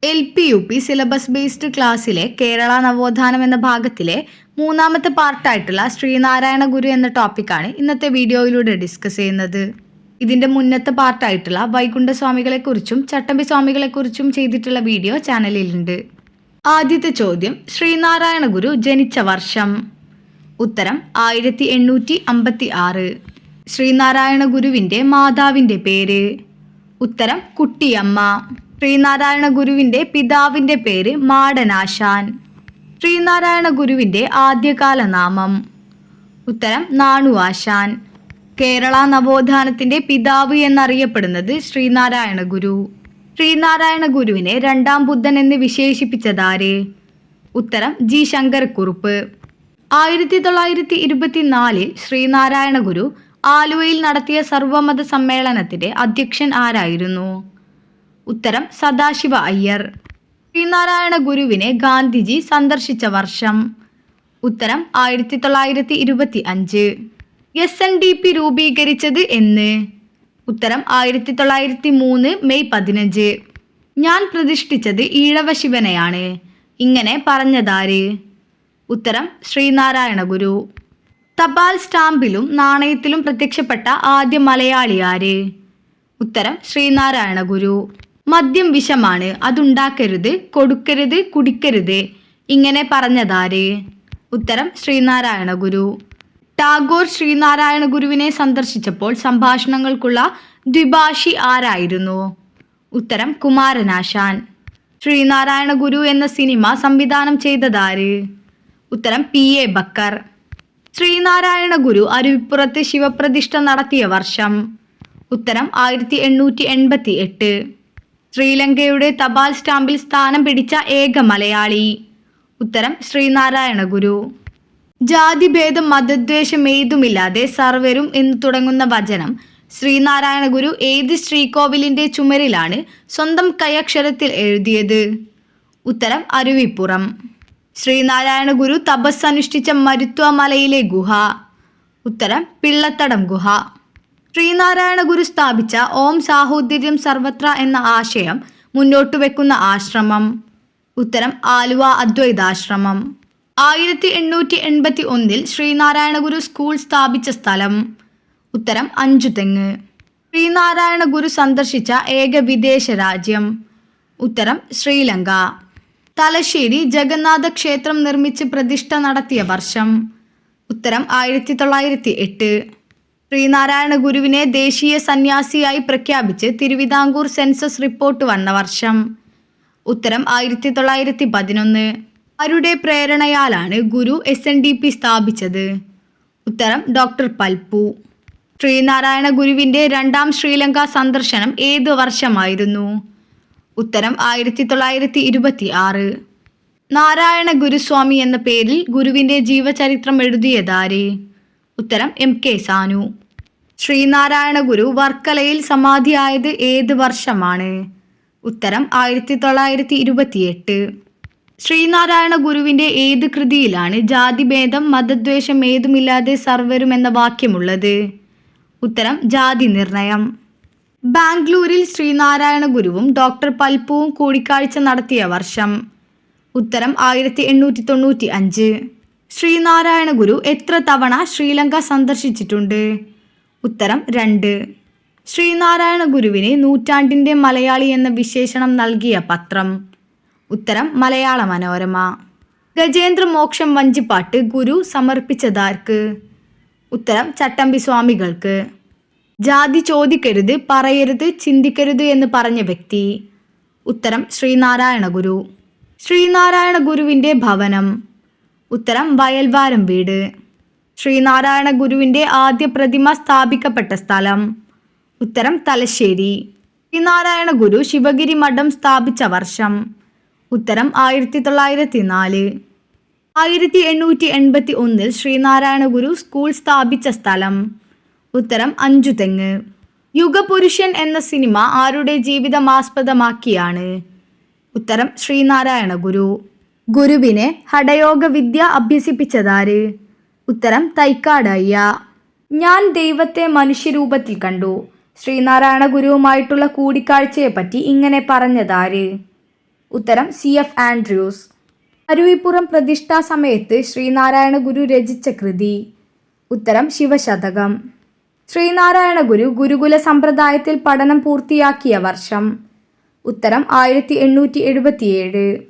LP-UP syllabus based ക്ലാസ്സിലെ കേരള നവോത്ഥാനം എന്ന ഭാഗത്തിലെ മൂന്നാമത്തെ പാർട്ടായിട്ടുള്ള ശ്രീനാരായണ ഗുരു എന്ന ടോപ്പിക്കാണ് ഇന്നത്തെ വീഡിയോയിലൂടെ ഡിസ്കസ് ചെയ്യുന്നത്. ഇതിന്റെ മുന്നത്തെ പാർട്ടായിട്ടുള്ള വൈകുണ്ഠസ്വാമികളെക്കുറിച്ചും ചട്ടമ്പി സ്വാമികളെക്കുറിച്ചും ചെയ്തിട്ടുള്ള വീഡിയോ ചാനലിലുണ്ട്. ആദ്യത്തെ ചോദ്യം, ശ്രീനാരായണ ഗുരു ജനിച്ച വർഷം. ഉത്തരം 1856. ശ്രീനാരായണ ഗുരുവിന്റെ മാതാവിന്റെ പേര്. ഉത്തരം കുട്ടിയമ്മ. ശ്രീനാരായണ ഗുരുവിന്റെ പിതാവിന്റെ പേര് മാടനാശാൻ. ശ്രീനാരായണ ഗുരുവിന്റെ ആദ്യകാല നാമം. ഉത്തരം നാണുആശാൻ. കേരള നവോത്ഥാനത്തിന്റെ പിതാവ് എന്നറിയപ്പെടുന്നത് ശ്രീനാരായണ ഗുരു. ശ്രീനാരായണ ഗുരുവിനെ രണ്ടാം ബുദ്ധൻ എന്ന് വിശേഷിപ്പിച്ചതാര്? ഉത്തരം ജി ശങ്കരക്കുറുപ്പ്. 1924 ശ്രീനാരായണ ഗുരു ആലുവയിൽ നടത്തിയ സർവമത സമ്മേളനത്തിന്റെ അധ്യക്ഷൻ ആരായിരുന്നു? ഉത്തരം സദാശിവ അയ്യർ. ശ്രീനാരായണ ഗുരുവിനെ ഗാന്ധിജി സന്ദർശിച്ച വർഷം. ഉത്തരം 1925. SNDP രൂപീകരിച്ചത് എന്ന്? ഉത്തരം 1903 മെയ് 15. ഞാൻ പ്രതിഷ്ഠിച്ചത് ഈഴവ ശിവനെയാണ്, ഇങ്ങനെ പറഞ്ഞതാര്? ഉത്തരം ശ്രീനാരായണ ഗുരു. തപാൽ സ്റ്റാമ്പിലും നാണയത്തിലും പ്രത്യക്ഷപ്പെട്ട ആദ്യ മലയാളി ആര്? ഉത്തരം ശ്രീനാരായണ ഗുരു. മദ്യം വിഷമാണ്, അതുണ്ടാക്കരുത്, കൊടുക്കരുത്, കുടിക്കരുത്, ഇങ്ങനെ പറഞ്ഞതാര്? ഉത്തരം ശ്രീനാരായണ ഗുരു. ടാഗോർ ശ്രീനാരായണ ഗുരുവിനെ സന്ദർശിച്ചപ്പോൾ സംഭാഷണങ്ങൾക്കുള്ള ദ്വിഭാഷി ആരായിരുന്നു? ഉത്തരം കുമാരനാശാൻ. ശ്രീനാരായണ ഗുരു എന്ന സിനിമ സംവിധാനം ചെയ്തതാര്? ഉത്തരം PA ബക്കർ. ശ്രീനാരായണ ഗുരു അരുവിപ്പുറത്ത് ശിവപ്രതിഷ്ഠ നടത്തിയ വർഷം. ഉത്തരം 1888. ശ്രീലങ്കയുടെ തപാൽ സ്റ്റാമ്പിൽ സ്ഥാനം പിടിച്ച ഏക മലയാളി. ഉത്തരം ശ്രീനാരായണ ഗുരു. ജാതിഭേദം മതദ്വേഷം ഏതുമില്ലാതെ സർവരും എന്ന് തുടങ്ങുന്ന വചനം ശ്രീനാരായണ ഗുരു ഏത് ശ്രീകോവിലിന്റെ ചുമരിലാണ് സ്വന്തം കൈയക്ഷരത്തിൽ എഴുതിയത്? ഉത്തരം അരുവിപ്പുറം. ശ്രീനാരായണ ഗുരു തപസ് അനുഷ്ഠിച്ച മരുത്വ മലയിലെ ഗുഹ. ഉത്തരം പിള്ളത്തടം ഗുഹ. ശ്രീനാരായണ ഗുരു സ്ഥാപിച്ച ഓം സാഹോദര്യം സർവത്ര എന്ന ആശയം മുന്നോട്ട് വെക്കുന്ന ആശ്രമം. ഉത്തരം ആലുവ അദ്വൈതാശ്രമം. 1881 ശ്രീനാരായണ ഗുരു സ്കൂൾ സ്ഥാപിച്ച സ്ഥലം. ഉത്തരം അഞ്ചുതെങ്ങ്. ശ്രീനാരായണ ഗുരു സന്ദർശിച്ച ഏക വിദേശ രാജ്യം. ഉത്തരം ശ്രീലങ്ക. തലശ്ശേരി ജഗന്നാഥ ക്ഷേത്രം നിർമ്മിച്ച് പ്രതിഷ്ഠ നടത്തിയ വർഷം. ഉത്തരം 1908. ശ്രീനാരായണ ഗുരുവിനെ ദേശീയ സന്യാസിയായി പ്രഖ്യാപിച്ച് തിരുവിതാംകൂർ സെൻസസ് റിപ്പോർട്ട് വന്ന വർഷം. ഉത്തരം 1911. ആരുടെ പ്രേരണയാലാണ് ഗുരു SNDP സ്ഥാപിച്ചത്? ഉത്തരം ഡോക്ടർ പൽപ്പു. ശ്രീനാരായണ ഗുരുവിന്റെ രണ്ടാം ശ്രീലങ്ക സന്ദർശനം ഏത് വർഷമായിരുന്നു? ഉത്തരം 1926. നാരായണ ഗുരുസ്വാമി എന്ന പേരിൽ ഗുരുവിന്റെ ജീവചരിത്രം എഴുതിയതാര്? ഉത്തരം MK സാനു. ശ്രീനാരായണ ഗുരു വർക്കലയിൽ സമാധിയായത് ഏത് വർഷമാണ്? ഉത്തരം 1928. ശ്രീനാരായണ ഗുരുവിന്റെ ഏത് കൃതിയിലാണ് ജാതിഭേദം മതദ്വേഷം ഏതുമില്ലാതെ സർവരും എന്ന വാക്യമുള്ളത്? ഉത്തരം ജാതി നിർണയം. ബാംഗ്ലൂരിൽ ശ്രീനാരായണ ഗുരുവും ഡോക്ടർ പൽപ്പുവും കൂടിക്കാഴ്ച നടത്തിയ വർഷം. ഉത്തരം 1895. ശ്രീനാരായണ ഗുരു എത്ര തവണ ശ്രീലങ്ക സന്ദർശിച്ചിട്ടുണ്ട്? ഉത്തരം 2. ശ്രീനാരായണ ഗുരുവിന് നൂറ്റാണ്ടിന്റെ മലയാളി എന്ന വിശേഷണം നൽകിയ പത്രം. ഉത്തരം മലയാള മനോരമ. ഗജേന്ദ്ര മോക്ഷം വഞ്ചിപ്പാട്ട് ഗുരു സമർപ്പിച്ചതാർക്ക്? ഉത്തരം ചട്ടമ്പി സ്വാമികൾക്ക്. ജാതി ചോദിക്കരുത്, പറയരുത്, ചിന്തിക്കരുത് എന്ന് പറഞ്ഞ വ്യക്തി? ഉത്തരം ശ്രീനാരായണ ഗുരു. ശ്രീനാരായണ ഗുരുവിന്റെ ഭവനം. ഉത്തരം വയൽവാരം വീട്. ശ്രീനാരായണ ഗുരുവിന്റെ ആദ്യ പ്രതിമ സ്ഥാപിക്കപ്പെട്ട സ്ഥലം. ഉത്തരം തലശ്ശേരി. ശ്രീനാരായണ ഗുരു ശിവഗിരി മഠം സ്ഥാപിച്ച വർഷം. ഉത്തരം 1904. 1881 ശ്രീനാരായണ ഗുരു സ്കൂൾ സ്ഥാപിച്ച സ്ഥലം. ഉത്തരം അഞ്ചുതെങ്ങ്. യുഗപുരുഷൻ എന്ന സിനിമ ആരുടെ ജീവിതം ആസ്പദമാക്കിയാണ്? ഉത്തരം ശ്രീനാരായണ ഗുരു. ഗുരുവിനെ ഹഠയോഗ വിദ്യ അഭ്യസിപ്പിച്ചതാര്? ഉത്തരം തൈക്കാട് അയ്യ. ഞാൻ ദൈവത്തെ മനുഷ്യരൂപത്തിൽ കണ്ടു. ശ്രീനാരായണ ഗുരുവുമായിട്ടുള്ള കൂടിക്കാഴ്ചയെപ്പറ്റി ഇങ്ങനെ പറഞ്ഞതാര്? ഉത്തരം CF ആൻഡ്രൂസ്. അരുവിപ്പുറം പ്രതിഷ്ഠാ സമയത്ത് ശ്രീനാരായണ ഗുരു രചിച്ച കൃതി. ഉത്തരം ശിവശതകം. ശ്രീനാരായണ ഗുരു ഗുരുകുല സമ്പ്രദായത്തിൽ പഠനം പൂർത്തിയാക്കിയ വർഷം. ഉത്തരം 1877.